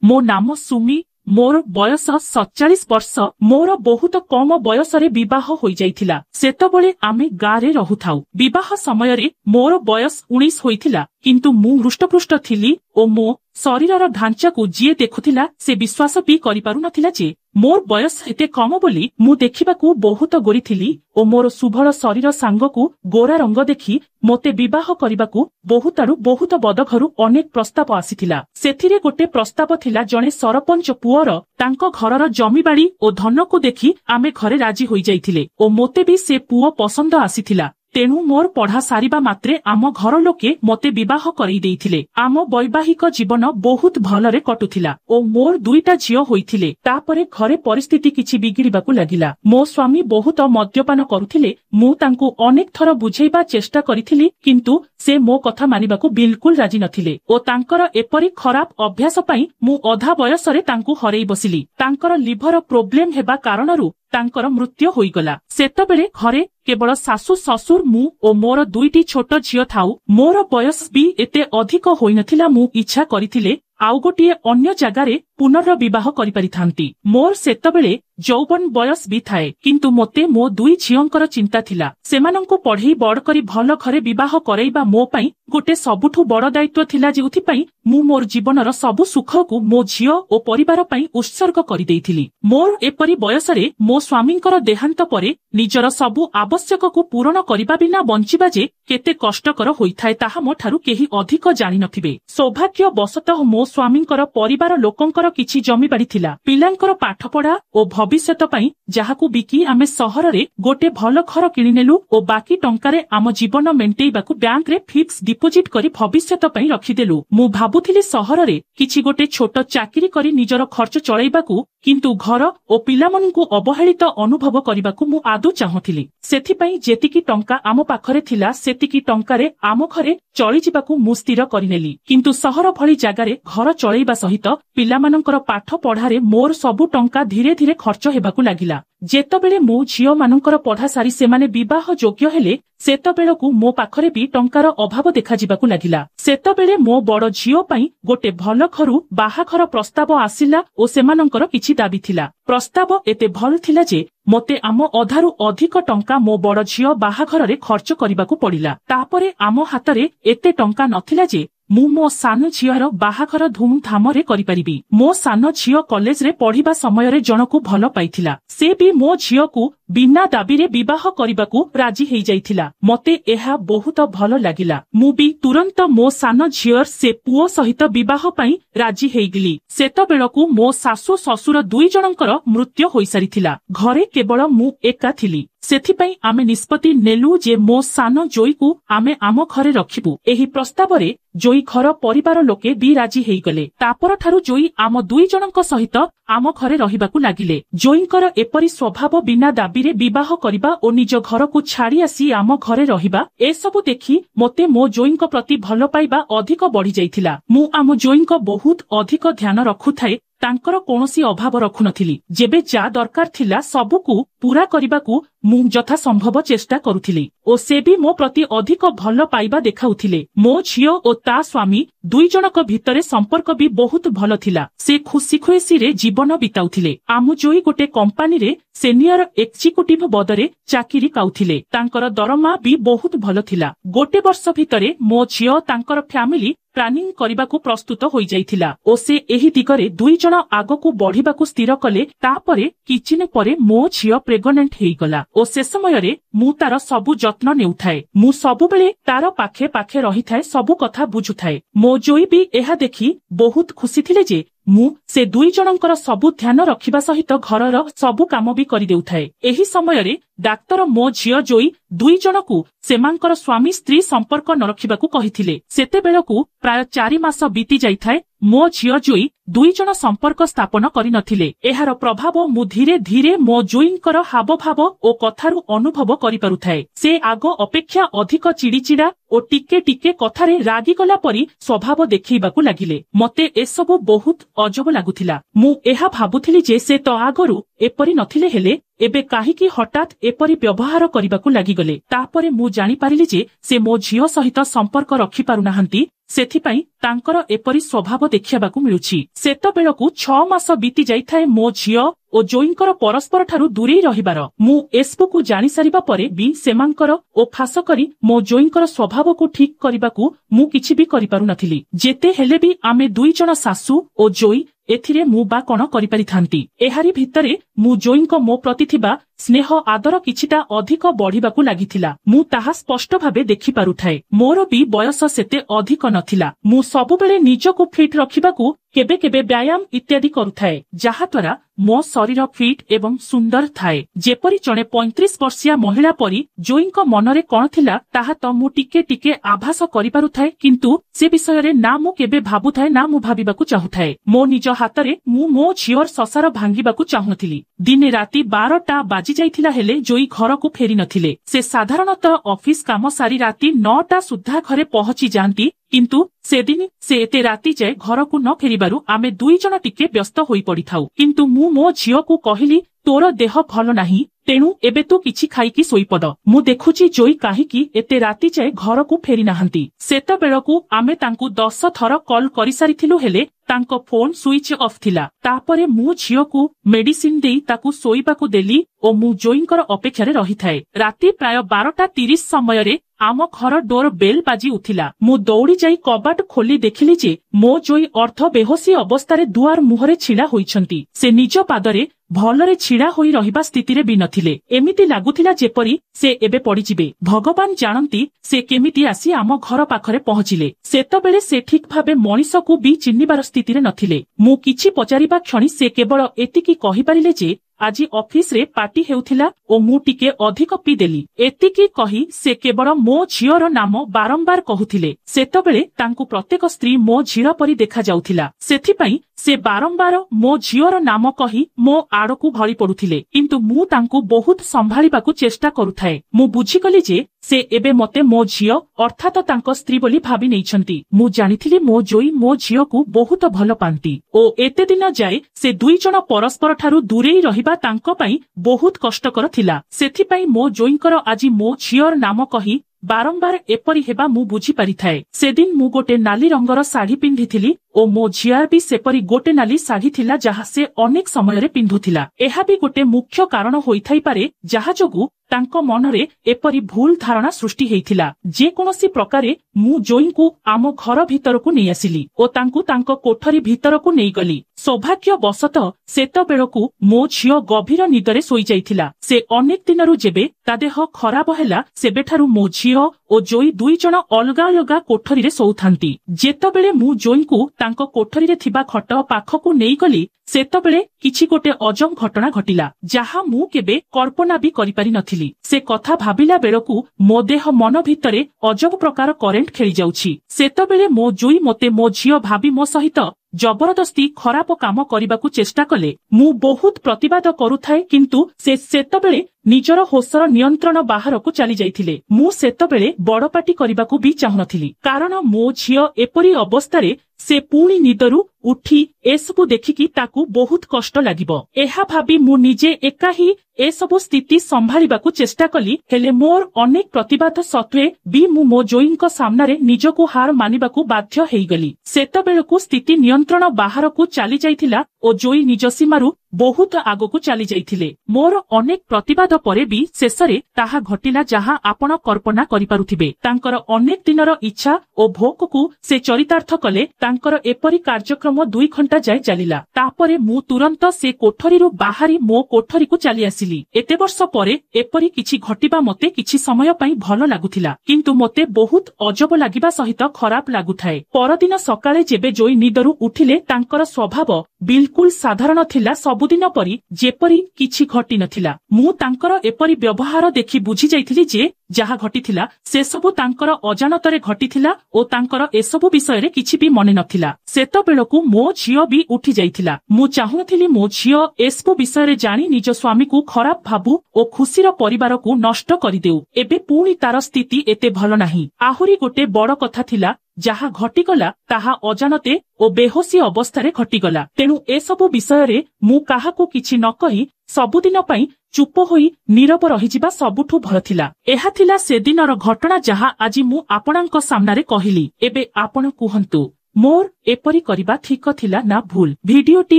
मो नाम सुमी मोर बयस 47 वर्ष मोर बहुत कम बयसरे विवाह होई जाइथिला। सेतबेले आमे गारे रहुथाउ। विवाह समय रे मोर बयस 19 होइथिला किंतु मु हृष्टपुष्ट थिली ओ मो शरीरर ढांचा को जीए देखुथिला से विश्वास भी करि पारु नथिला जे मोर बयस एते कम बोली मु देखिबाकू बहुत गोरी थिली ओ मोर सुभळ शरीर सांगकू गोरा रंग देखि मोते विवाह करिबाकू बहुत बद घरु अनेक प्रस्ताव आसीथिला। सेथिरे गोटे प्रस्ताव थिला जणे सरपंच पुअर तांको घरर जमीबाड़ी ओ धन को देखि आमे घरे राजी होई जाइथिले ओ मोते भी से पुओ पसंद आसीथिला। तेणु मोर पढ़ा सारिबा मात्रे आम घर लोके मते विवाह करई देइथिले। आम वैवाहिक जीवन बहुत भलरे कटुथिला ओ मोर दुईटा झियो होइथिले। तापरे घरे परिस्थिति किछि बिगिड़िबाकू लागिला। मो स्वामी बहुत मद्यपान करुथिले। मु तांकू अनेक थर बुझेइबा चेष्टा करिथिली किंतु से मो कथा मानिबाकू बिल्कुल राजी नथिले ओ तांकर एपरी खराब अभ्यास पई मु अधा बयसरे तांकू हरेई बसिली। तांकर लिभर प्रोब्लेम हेबा कारणरू तांकर मृत्यु होईगला। सेतबेले घरे केवल सासु ससुर मु ओ मोर दुईटी छोट झियो थाउ मोर बयस भी एते अधिक होई नथिला। मु इच्छा करिथिले आउ गोटिए अन्य जगारे पुनर्विवाह करि परिथांती। मोर सेतबेले जौवन बयस भी थाए किंतु मोते मो दुई झियोंकर चिंता थिला। सेमानंकु पढ़ेई बड़ करी भल घरे विवाह करैबा मो पई गोटे सबुठु बड़ दायित्व थिला जेउथि पई मु मोर जीवनर सबु सुखकु मो झियो ओ परिवार पई उत्सर्ग करि देइथिली। मोर एपरी बयसरे मो स्वामींकर देहांत परे निजर सबु आवश्यककु पूरण करिबा बिना बंचिबा जे केते कष्टकर होइथाय ताहा मो ठारु केही अधिक जानि नथिबे। सौभाग्य बसतः मो स्वामींकर परिवार लोकंकर किछि जमीबाड़ी थिला। पिलांकर पाठपढ़ा ओ भविष्यत पई जाहाकू बिकी आमे सहर रे गोटे भल घर किनिनेलु ओ बाकी टंकारे आम जीवन मेंटेइबाकू बैंक रे फिक्स डिपोजिट करी भविष्यत पई रखिदेलु। मु भाबुथिली सहर रे किछि गोटे छोट चाकरी करी निजर खर्च चलैबाकू किंतु घर ओ पिलामनकू अवहेलित अनुभव करिबाकू मु आदौ चाहुथिली। सेथिपई जेतिकी टंका आम पाखरे थिला सेतिकी टंकारे आम घरे चली जिबाकू मु स्थिर करिनेली। किंतु सहर भली जागारे घर चलैबा सहित पिलामानंकर पाठ पढ़ारे मोर सबु टंका धीरे धीरे खर्च हेबाकू लागिला। जेतबेले मो झियो मानंकर पढ़ा सारी सेमाने विवाह योग्य हेले सेतबेलकू मो पाखरे भी टंकार अभाव देखा जिबाकू लागिला। सेतबेले मो बड़ झियो पई गोटे भल घरु बाहाघर प्रस्ताव आसिला ओ सेमानंकर किछि दाबी थिला। प्रस्ताव एते भल थिला जे मोते आम अधारु अधिक टंका मो बड़ झियो बाहाघर रे खर्च करिबाकू पड़िला। तापरे आम हातरे एते टंका नथिला जे मु मो सान झियर बाहाघर धूमधाम रे करि परिबी। मो सान झियो कॉलेज रे पढ़िबा समय रे जनकू भल पाइथिला। से भी मो झियो को बिना दाबी रे विवाह करिबाकू राजी हेई जाइथिला। मते एहा बहुत भल लागिला। मु भी तुरंत मो सान झियर से पुओ सहित विवाह पई राजी हेई गेली। सेतबेलकू मो सासु ससुर दुई जनकर मृत्यु होई सारिथिला। घरे केवल मु एका थिली। सेथिपई आमे निष्पत्ति नेलु जे मो सान जोई को आमे आम घरे रखिबु। एही प्रस्ताव रे जोई घर परिवार लोके भी राजी हेई गले। तापर ठारु जोई आम दुई जनक सहित आम घरे रहिबाकू लागिले। जोईंकर एपरी स्वभाव बिना दाबी रे विवाह करिबा ओ निज घर को छाड़ी आसी आम घरे रहिबा ए सबु देखि मोते मो जोईंक प्रति भल पाइबा अधिक बढ़ी जाइथिला। मु आम जोईंक बहुत अधिक ध्यान रखुथाए तांकर कोनोसी अभाव रखु नथिली। जेबे जा दरकार थिला सबुकू पूरा करिबाकू मु यथा संभव चेष्टा करुथिली ओ से भी मो प्रति अधिक भल पाइबा देखाउथिले। मो झियो ओ ता स्वामी दुई जनक भितरे संपर्क भी बहुत भल थिला। से खुशी खुशी रे जीवन बिताउथिले। आमु जोई गोटे कंपनी रे सीनियर एक्जिक्यूटिव पदरे चाकरी काउथिले। तांकर दरमा भी बहुत भल थिला। गोटे वर्ष भितरे मो झियो तांकर फैमिली प्लानिंग करिबाकू प्रस्तुत होई जाइथिला ओ से एही दिगरे दुई जण आगकू बढ़िबाकू स्थिर कले। तापरे किछिने परे मो झियो प्रेग्नेंट हेई गला ओ से समय रे मु तार सबु जत्न नेउथाए। मु सबु बेले तार पाखे पाखे रहिथाए सबु कथा बुझुथाए। मो जोई भी एहा देखि बहुत खुशी थिले जे मु से दुई जनकर सबु ध्यान रखिबा सहित घरर सबु काम भी करि देउथाए। एही समय रे डाक्टर मो झियो जोई दुई जनकू सेमांकर स्वामी स्त्री संपर्क न रखिबाकू कहिथिले। सेतेबेलकू प्राय 4 मास बीती जाइथाए। मो झियो जोई दुई जन संपर्क स्थापन करि नथिले। एहार प्रभाव मु धीरे धीरे मो जोईंकर हाव भाव ओ कथारु अनुभव करि पारुथाए। से आगो अपेक्षा अधिक चिड़ीचिड़ा ओ टिके टिके कथारे रागी गला परी स्वभाव देखैबाकू लागिले। मते ए सब बहुत अजब लागुथिला। मु एहा भाबुथिली जे से तो आगरु एपरी नथिले हेले एबे काहीकि हठात एपरी व्यवहार करबाकू लागिगले। तापरे मु जानि पारिली जे से मो झियो सहित संपर्क रखि पारु नाहंती, सेथिपाई तांकर एपरी स्वभाव देखिबाकू मिलुछि। सेतबेलकू 6 मास बीती जाइथाए मो झियो ओ जोईंकर परस्पर ठारू दूरेई रहिबार। मु एसबुकू जानि सारिबा परे बी सेमांकर ओ खास करी मो जोईंकर स्वभावकू ठीक करबाकू मु किछि भी करि पारु नथिली। जेते हेले भी आमे दुई जण सासू ओ जोई एथिरे मु बा कोन करि पारिथांती। एहारी भितरे मु जोईंक मो प्रति थिबा स्नेह आदर किछिटा अधिक बढ़िबाकू लागिथिला। मु ताहा स्पष्ट भाबे देखि पारुथाए। मोर भी बयस सेते अधिक नथिला। मु सबुबेले निजको फिट रखिबाकू केबे केबे व्यायाम इत्यादि करुथाए, जहा द्वारा मो शरीर फिट एवं सुंदर थाए। जेपरी जणे 35 वर्षीय महिला परी जोईंक मनरे कोन थिला ताहा त मु टिके टिके आभास करि पारुथाए, किंतु से विषय रे ना मु केबे भाबुथाए ना मु भाबिबाकू चाहुथाए। मो निज हातरे मु मो झियोर ससार भांगिबाकू चाहुनथिली। दिने राती 12टा बाजी जाइथिला हेले जोई घरकू फेरी नथिले। से साधारणतः ऑफिस काम सारी राती 9टा सुद्धा घरे पहुंची जांती, किंतु सेदिन से एते राती जाए घरकू न फेरिबारु आमे दुई जण टिके व्यस्त होई पड़िथाउ। किंतु मु मो झियोकू कहिली तोर देह भल नाही, तेणु एबे तू किछि खाइकी सोईपड। मु देखुची जोई काहीकि एते राती जाए घरकू फेरी नाहंती। सेतबेलकू आमे तांकू 10 थर कॉल करि सारिथिलु हेले तांको फोन स्विच ऑफ थिला। तापरे मु झियोकू मेडिसिन देई ताकू सोईबाकू देली ओ मु जोईंकर अपेक्षारे रहिथाए। राती प्राय 12:30 समयरे आम घर डोर बेल बाजी उठिला। मु दौड़ी जाई कबाट खोली देखिली जे मो जोई अर्ध बेहोसी अवस्थारे दुआर मुहरे छिड़ा होइछंती। से निज पादरे भलरे छिड़ा होई रहिबा स्थितिरे भी नथिले। एमिति लागुथिला जेपरी से एबे पड़िजिबे। भगवान जानंती से केमिति आसी आम घर पाखरे पहुंचिले। सेतबेले से ठीक भाबे मनिषकू भी चिन्हिबार स्थितिरे नथिले। मु किछि पचारिबा क्षणी से केवल एतिकी कहि पारिले जे आज ऑफिस रे पार्टी हेउथिला ओ मु टिके अधिक पी देली। एतिकी कही से केवल मो झियोर नाम बारंबार कहूथिले। सेतबेले तांकू प्रत्येक स्त्री मो झियो परी देखा जाउथिला। सेथिपाई से बारंबार मो झियोर नाम कही मो आड़कू भरी पड़ुथिले, किंतु मु तांकू बहुत संभाळिबाकू चेष्टा करुथाए। मु बुझिगली जे से एबे मते मो झियो अर्थात तांको स्त्री बोली भाबी नेइछंती। मु जानिथिली मो जोई मो झियोकू बहुत भल पांती ओ एते दिन जाए से दुई जण परस्पर ठारू दूरेई रहिबा तांको पई बहुत कष्टकर थिला। सेथिपाई मो जोईंकर आजी मो झियोर नाम कही बारंबार एपरी हेबा मु बुझी पारिथाए। सेदिन मु गोटे नाली रंगर साड़ी पिंधिथिली ओ मो झिया भी सेपरी गोटे नाली साड़ी थिला जहा से अनेक समय रे पिंधुथिला। एहा भी गोटे मुख्य कारण होइथाई पारे जहा जोगु तांको मनरे एपरी भूल धारणा सृष्टि हेइथिला। जे कोनोसी प्रकारे मु जोईंकू आम घर भितरकू नै आसिली ओ तांकू तांको कोठरी भितरकू नै गली। सौभाग्य बसत सेतबेलकू मो झियो गभीर निदरे सोई जाइथिला। से अनेक दिनरु जेबे ता देह खराब हेला सेबेठारु मो झियो ओ जोई दुई जण अलगा अलगा कोठरी रे सोउथांती। जेतबेले मु जोईंकू तांको कोठरी रे थिबा खट पाखकू नै गली सेतबेले किछि गोटे अजब घटना घटिला, जहा मु केबे कल्पना भी करि पारि नथिली। से कथा भाबिला बेलकू मो देह मन भितरे अजब प्रकार करेंट खेली जाउछि। सेतबेले मो जोई मते मो झियो भाबी मो सहित जबरदस्ती खराब काम करबाकू चेष्टा कले। मु बहुत प्रतिवाद करुथाए, किंतु से सेतबेले निजर होशर नियंत्रण बाहरकू चली जाइथिले। मु सेतबेले बड़पाटी करबाकू भी चाहुनथिली, कारण मो झियो एपरी अवस्थारे से पुणी निदरू उठी एसबू देखिकी ताकू बहुत कष्ट लागिबो। एहा भाबी मु निजे एका ही एसबू स्थिति संभाळिबाकू चेष्टा कली, हेले मोर अनेक प्रतिवाद सत्वे भी मु मो जोईंक सामनारे निजकू हार मानिबाकू बाध्य हेइगली। सेतबेलकू स्थिति नियंत्रण बाहरकू चली जाइथिला ओ जोई निज सीमारू बहुत आगकू चली जाइथिले। मोर अनेक प्रतिवाद परे भी शेषरे ताहा घटिला जहा आपण कल्पना करि पारुथिबे। तांकर अनेक दिनर इच्छा ओ भोककू से चरितार्थ कले। तांकर एपरी कार्यक्रम 2 घंटा जाय चलिला। तापरे मु तुरंत से कोठरीरू बाहरी मो कोठरीकू चली आसिली। एते वर्ष परे एपरी किछि घटिबा मते किछि समय पई भल लागुथिला, किंतु मते बहुत अजब लागिबा सहित खराब लागुथाए। परदिन सकाळे जेबे जोई निदरू उठिले तांकर स्वभाव बिल्कुल साधारण थिला, सबुदिन परी जेपरी किछि घटी नथिला। मु तांकर एपरी व्यवहार देखि बुझी जाइथिली जे जहा घटिथिला से सबु तांकर अजानतरे घटिथिला ओ तांकर एसबु विषय रे किछि भी मने नथिला। सेतबेलकू मो झियो भी उठी जाइथिला। मु चाहुनथिली मो झियो एसबु विषय रे जानी निज स्वामी को खराब भाबु ओ खुशीर परिवार को नष्ट करि देउ। एबे पुणी तार स्थिति एते भल नाही। आहुरी गोटे बड़ कथा थिला ଯାହା ଘଟିଗଲା ତାହା ଅଜାଣତେ ଓ ବେହୋସି ଅବସ୍ଥାରେ ଘଟିଗଲା। ତେଣୁ ଏସବୁ ବିଷୟରେ ମୁଁ କାହାକୁ କିଛି ନ କହି ସବୁଦିନ ପାଇଁ ଚୁପ ହୋଇ ନୀରବ ରହିଯିବା ସବୁଠୁ ଭଲ ଥିଲା। ଏହା ଥିଲା ସେଦିନର ଘଟଣା ଯାହା ଆଜି ମୁଁ ଆପଣଙ୍କ ସାମ୍ନାରେ କହିଲି। ଏବେ ଆପଣ କୁହନ୍ତୁ, ମୋର ଏପରି କରିବା ଠିକ ଥିଲା ନା ଭୁଲ? ଭିଡିଓଟି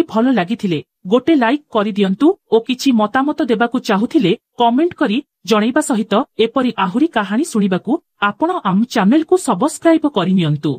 ଭଲ ଲାଗିଥିଲେ ଗୋଟେ ଲାଇକ୍ କରିଦିଅନ୍ତୁ ଓ କିଛି ମତାମତ ଦେବାକୁ ଚାହୁଁଥିଲେ କମେଣ୍ଟ କରି ଜଣାଇବା ସହିତ ଏପରି ଆହୁରି କାହାଣୀ ଶୁଣିବାକୁ ଆପଣ ଆମ ଚ୍ୟାନେଲକୁ ସବସ୍କ୍ରାଇବ କରିନିଅନ୍ତୁ।